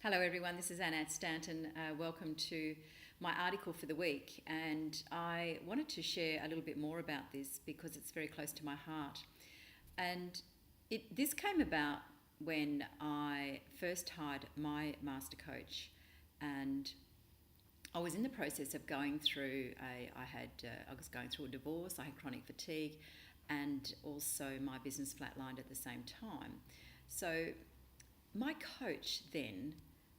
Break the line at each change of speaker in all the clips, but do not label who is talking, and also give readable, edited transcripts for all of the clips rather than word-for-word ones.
Hello everyone, this is Anna Stanton. Welcome to my article for the week, and I wanted to share a little bit more about this because it's very close to my heart. And this came about when I first hired my master coach, and I was in the process of going through I was going through a divorce. I had chronic fatigue, and also my business flatlined at the same time. So my coach then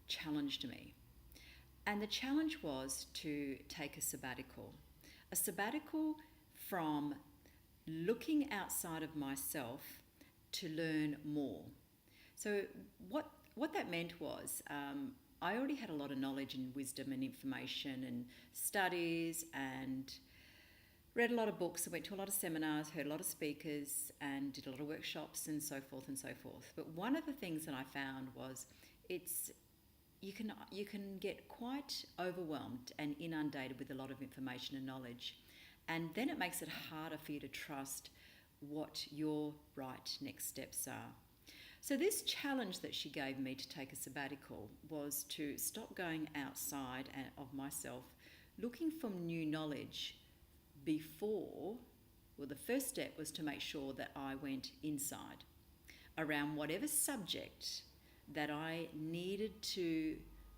challenged me. And the challenge was to take a sabbatical from looking outside of myself to learn more. So, what that meant was I already had a lot of knowledge and wisdom and information and studies and read a lot of books, I went to a lot of seminars, heard a lot of speakers, and did a lot of workshops and so forth and so forth. But one of the things that I found was it's you can get quite overwhelmed and inundated with a lot of information and knowledge, and then it makes it harder for you to trust what your right next steps are. So this challenge that she gave me to take a sabbatical was to stop going outside of myself, looking for new knowledge before. Well, the first step was to make sure that I went inside around whatever subject that I needed to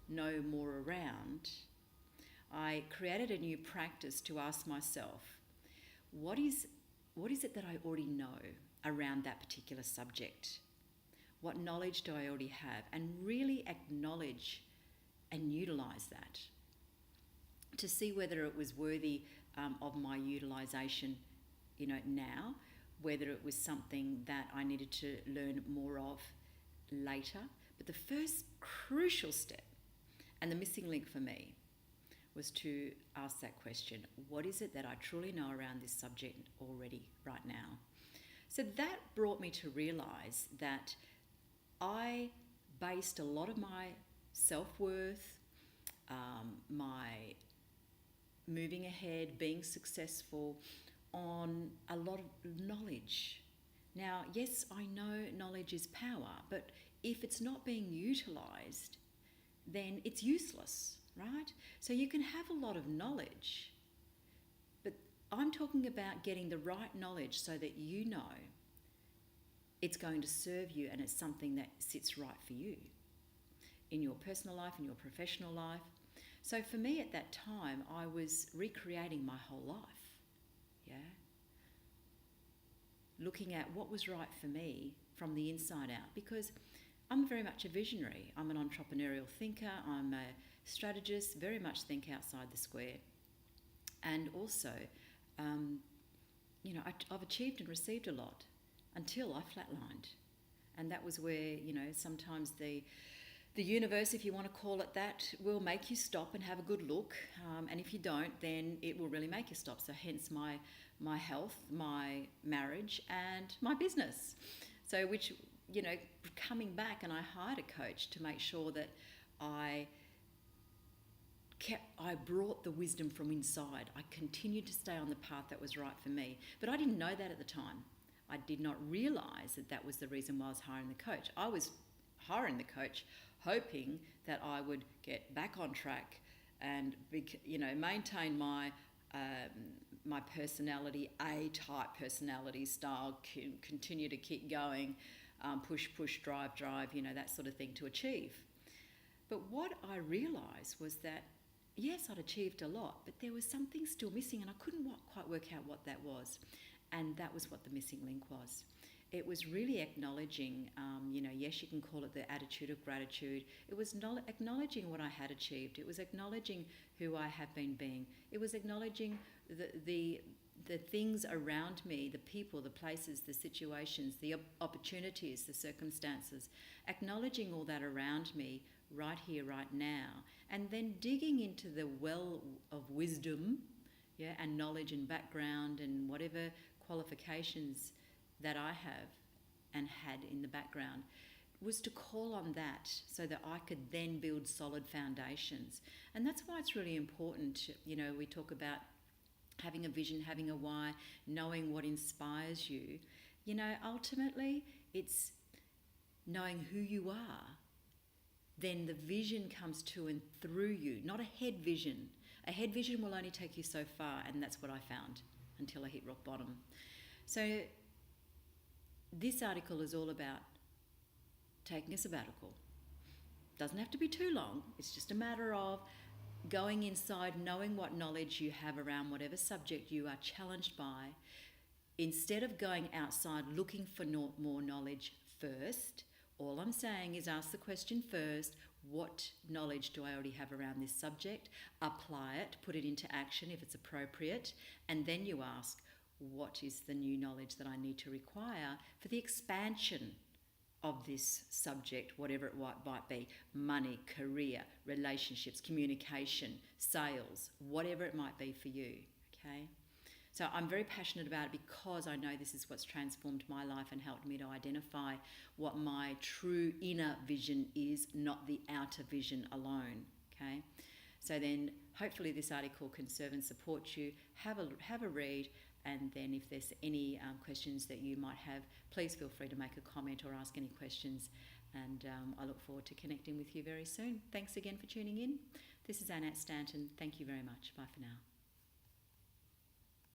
know more around. I created a new practice to ask myself, what is it that I already know around that particular subject? What knowledge do I already have? And really acknowledge and utilize that to see whether it was worthy of my utilization, now, whether it was something that I needed to learn more of later. But the first crucial step and the missing link for me was to ask that question: what is it that I truly know around this subject already right now? So that brought me to realize that I based a lot of my self-worth, my moving ahead, being successful, on a lot of knowledge. Now, yes, I know knowledge is power, but if it's not being utilised, then it's useless, right? So you can have a lot of knowledge, but I'm talking about getting the right knowledge so that you know it's going to serve you and it's something that sits right for you in your personal life, in your professional life. So for me at that time, I was recreating my whole life, yeah? Looking at what was right for me from the inside out, because I'm very much a visionary. I'm an entrepreneurial thinker. I'm a strategist, very much think outside the square. And also, I've achieved and received a lot until I flatlined. And that was where, sometimes the universe, if you want to call it that, will make you stop and have a good look. And if you don't, then it will really make you stop. So hence my health, my marriage, and my business. So coming back, and I hired a coach to make sure that I brought the wisdom from inside. I continued to stay on the path that was right for me. But I didn't know that at the time. I did not realise that that was the reason why I was hiring the coach. I was hiring the coach hoping that I would get back on track and maintain my personality, A-type personality style, continue to keep going, push, drive, that sort of thing to achieve. But what I realised was that, yes, I'd achieved a lot, but there was something still missing, and I couldn't quite work out what that was. And that was what the missing link was. It was really acknowledging, yes, you can call it the attitude of gratitude. It was acknowledging what I had achieved. It was acknowledging who I have been being. It was acknowledging the things around me, the people, the places, the situations, the opportunities, the circumstances. Acknowledging all that around me right here, right now. And then digging into the well of wisdom, and knowledge and background and whatever qualifications that I have and had in the background, was to call on that so that I could then build solid foundations. And that's why it's really important, we talk about having a vision, having a why, knowing what inspires you. Ultimately it's knowing who you are then the vision comes to and through you, not a head vision. A head vision will only take you so far, and that's what I found until I hit rock bottom. So this article is all about taking a sabbatical. Doesn't have to be too long. It's just a matter of going inside, knowing what knowledge you have around whatever subject you are challenged by. Instead of going outside looking for more knowledge first, all I'm saying is ask the question first, what knowledge do I already have around this subject? Apply it, put it into action if it's appropriate, and then you ask, what is the new knowledge that I need to require for the expansion of this subject, whatever it might be, money, career, relationships, communication, sales, whatever it might be for you, okay? So I'm very passionate about it because I know this is what's transformed my life and helped me to identify what my true inner vision is, not the outer vision alone, okay? So then hopefully this article can serve and support you. Have a read, and then if there's any questions that you might have, please feel free to make a comment or ask any questions, and I look forward to connecting with you very soon. Thanks again for tuning in. This is Annette Stanton. Thank you very much. Bye for now.